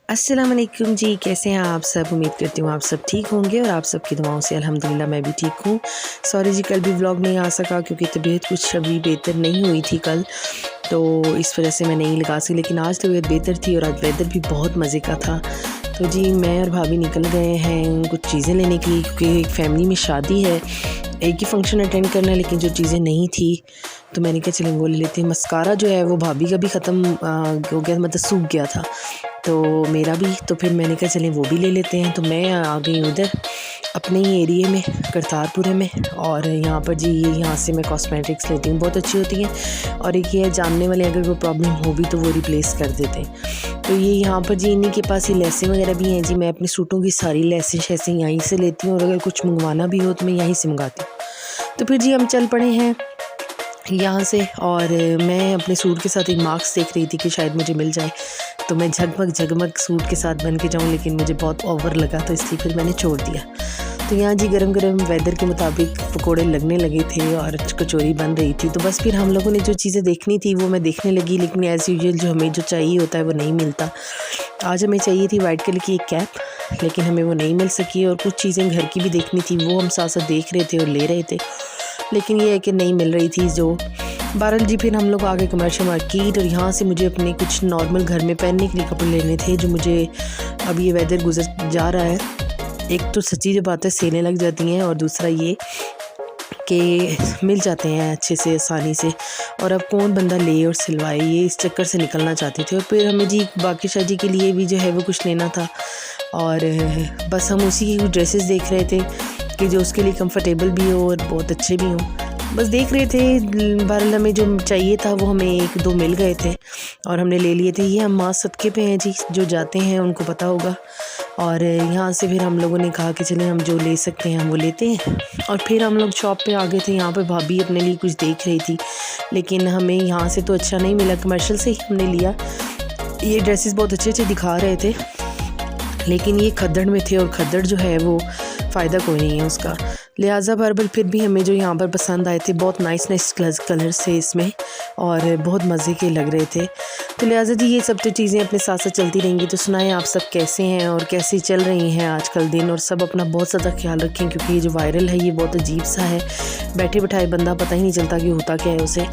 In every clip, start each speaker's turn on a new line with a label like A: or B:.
A: अस्सलाम वालेकुम जी, कैसे हैं आप सब। उम्मीद करती हूँ आप सब ठीक होंगे और आप सबकी दुआओं से अल्हम्दुलिल्लाह मैं भी ठीक हूँ। सॉरी जी, कल भी व्लॉग नहीं आ सका क्योंकि तबीयत कुछ अभी बेहतर नहीं हुई थी कल, तो इस वजह से मैं नहीं लगा सकी। लेकिन आज तबीयत बेहतर थी और आज वेदर भी बहुत मज़े का था। तो जी मैं और भाभी निकल गए हैं कुछ चीज़ें लेने के लिए, क्योंकि एक फ़ैमिली में शादी है, एक ही फ़ंक्शन अटेंड करना है, लेकिन जो चीज़ें नहीं थी तो मैंने कहा चलें वो ले लेते हैं। मस्कारा जो है वो भाभी का भी ख़त्म हो गया, मतलब सूख गया था, तो मेरा भी, तो फिर मैंने कहा चलें वो भी ले लेते हैं। तो मैं आ गई उधर अपने ही एरिए में, करतारपुरे में। और यहाँ पर जी यहाँ से मैं कॉस्मेटिक्स लेती हूँ, बहुत अच्छी होती हैं। और एक ये है, जानने वाले अगर कोई प्रॉब्लम हो भी तो वो रिप्लेस कर देते हैं। तो ये यहाँ पर जी इन्हीं के पास ही लेसें वगैरह भी हैं जी। मैं अपने सूटों की सारी लेसें शैसें यहीं से लेती हूँ, और अगर कुछ मंगवाना भी हो तो मैं यहीं से मंगाती हूँ। तो फिर जी हम चल पड़े हैं यहाँ से, और मैं अपने सूट के साथ एक मास्क देख रही थी कि शायद मुझे मिल जाए, तो मैं झगमग झगमग सूट के साथ बन के जाऊँ, लेकिन मुझे बहुत ओवर लगा, तो इसलिए फिर मैंने छोड़ दिया। तो यहाँ जी गरम गरम वेदर के मुताबिक पकोड़े लगने लगे थे और कचौरी बन रही थी। तो बस फिर हम लोगों ने जो चीज़ें देखनी थी वो मैं देखने लगी, लेकिन एज़ यूजुअल जो हमें जो चाहिए होता है वो नहीं मिलता। आज हमें चाहिए थी वाइट कलर की एक कैप, लेकिन हमें वो नहीं मिल सकी। और कुछ चीज़ें घर की भी देखनी थी, वो हम साथ साथ देख रहे थे और ले रहे थे, लेकिन ये है कि नहीं मिल रही थी जो। बहरहाल जी फिर हम लोग आ गए कमर्शियल मार्केट, और यहाँ से मुझे अपने कुछ नॉर्मल घर में पहनने के लिए कपड़े लेने थे, जो मुझे अब ये वेदर गुजर जा रहा है। एक तो सच्ची जो बात है सेलें लग जाती हैं, और दूसरा ये कि मिल जाते हैं अच्छे से आसानी से, और अब कौन बंदा ले और सिलवाए, ये इस चक्कर से निकलना चाहते थे। और फिर हमें जी बाकी शादी के लिए भी जो है वो कुछ लेना था, और बस हम उसी की ड्रेसेस देख रहे थे कि जो उसके लिए कंफर्टेबल भी हो और बहुत अच्छे भी हों, बस देख रहे थे। बहरहाल हमें जो चाहिए था वो हमें एक दो मिल गए थे और हमने ले लिए थे। ये हम माँ सदक़े पे हैं जी, जो जाते हैं उनको पता होगा। और यहाँ से फिर हम लोगों ने कहा कि चलें हम जो ले सकते हैं हम वो लेते हैं, और फिर हम लोग शॉप पे आ गए थे। यहाँ पे भाभी अपने लिए कुछ देख रही थी, लेकिन हमें यहाँ से तो अच्छा नहीं मिला, कमर्शियल से ही हमने लिया। ये ड्रेसेस बहुत अच्छे अच्छे दिखा रहे थे, लेकिन ये खद्दड़ में थे, और खद्दड़ जो है वो फ़ायदा कोई नहीं है उसका। लिहाजा बहरहाल फिर भी हमें जो यहाँ पर पसंद आए थे, बहुत नाइस कलर्स थे इसमें, और बहुत मज़े के लग रहे थे। तो लिहाजा जी ये सब तो चीज़ें अपने साथ साथ चलती रहेंगी। तो सुनाएं आप सब कैसे हैं और कैसी चल रही हैं आजकल दिन, और सब अपना बहुत ज़्यादा ख्याल रखें, क्योंकि ये जो वायरल है ये बहुत अजीब सा है। बैठे बिठाए बंदा पता ही नहीं चलता कि होता क्या है उसे।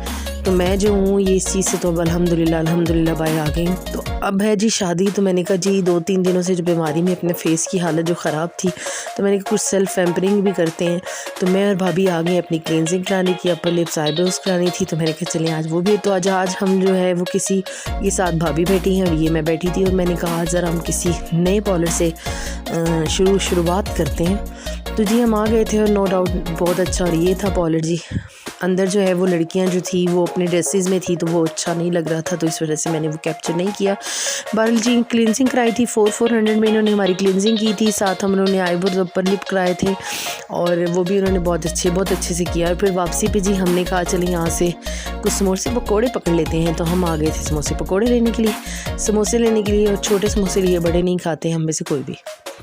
A: तो मैं जो हूँ ये इस चीज़ से तो अब अल्हम्दुलिल्लाह बाहर आ गई। तो अब है जी शादी, तो मैंने कहा जी 2-3 दिनों से जो बीमारी में अपने फेस की हालत जो ख़राब थी, तो मैंने कहा कुछ सेल्फ पैम्परिंग भी करते हैं। तो मैं और भाभी आ गए अपनी क्लिनजिंग कराने की, अपर लिप्स आईब्रोज करानी थी, तो मैंने कहा चलें आज वो भी। तो आज हम जो है वो किसी ये साथ भाभी बैठी हैं और ये मैं बैठी थी, और मैंने कहा आज ज़रा हम किसी नए पार्लर से शुरुआत करते हैं। तो जी हम आ गए थे, और नो डाउट बहुत अच्छा, और ये था पार्लर जी। अंदर जो है वो लड़कियां जो थी वो अपने ड्रेसेस में थी, तो वो अच्छा नहीं लग रहा था, तो इस वजह से मैंने वो कैप्चर नहीं किया। बहरहाल जी क्लिनजिंग कराई थी, 400 में इन्होंने हमारी क्लिनजिंग की थी, साथ हम उन्होंने आईब्रोज अपर लिप कराए थे, और वो भी उन्होंने बहुत अच्छे से किया। और फिर वापसी पे जी हमने कहा चले यहाँ से कुछ समोसे पकौड़े पकड़ लेते हैं, तो हम आ गए थे समोसे पकौड़े लेने के लिए, समोसे लेने के लिए। और छोटे समोसे लिए, बड़े नहीं खाते हम में से कोई भी।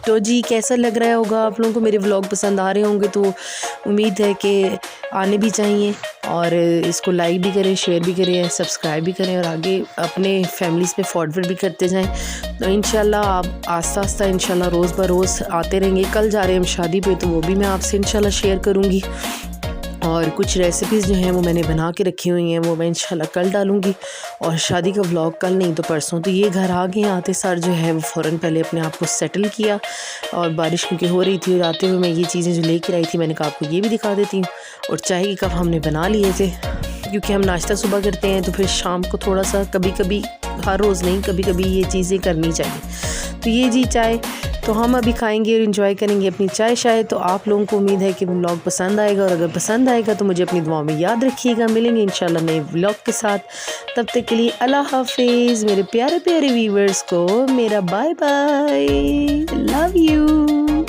A: तो जी कैसा लग रहा होगा आप लोगों को, मेरे व्लॉग पसंद आ रहे होंगे, तो उम्मीद है कि आने भी चाहिए, और इसको लाइक भी करें, शेयर भी करें, सब्सक्राइब भी करें, और आगे अपने फैमिलीज़ में फॉरवर्ड भी करते जाएं। तो इंशाल्लाह आप आस्ता इंशाल्लाह रोज़ बरोज़ आते रहेंगे। कल जा रहे हैं हम शादी पे, तो वो भी मैं आपसे इंशाल्लाह शेयर करूँगी, और कुछ रेसिपीज़ जो हैं वो मैंने बना के रखी हुई हैं, वो मैं इंशाल्लाह कल डालूँगी। और शादी का व्लॉग कल नहीं तो परसों। तो ये घर आ गए, आते सार जो है वो फ़ौरन पहले अपने आप को सेटल किया, और बारिश क्योंकि हो रही थी, और आते हुए मैं ये चीज़ें जो लेकर आई थी मैंने कहा आपको ये भी दिखा देती हूँ। और चाय के कप हमने बना लिए थे, क्योंकि हम नाश्ता सुबह करते हैं, तो फिर शाम को थोड़ा सा कभी कभी, हर रोज़ नहीं, कभी कभी ये चीज़ें करनी चाहिए। तो ये जी चाय तो हम अभी खाएंगे और इन्जॉय करेंगे अपनी चाय शाय। तो आप लोगों को उम्मीद है कि व्लॉग पसंद आएगा, और अगर पसंद आएगा तो मुझे अपनी दुआओं में याद रखिएगा। मिलेंगे इंशाल्लाह नए व्लॉग के साथ, तब तक के लिए अल्लाह हाफिज़। मेरे प्यारे प्यारे व्यूवर्स को मेरा बाय बाय, लव यू।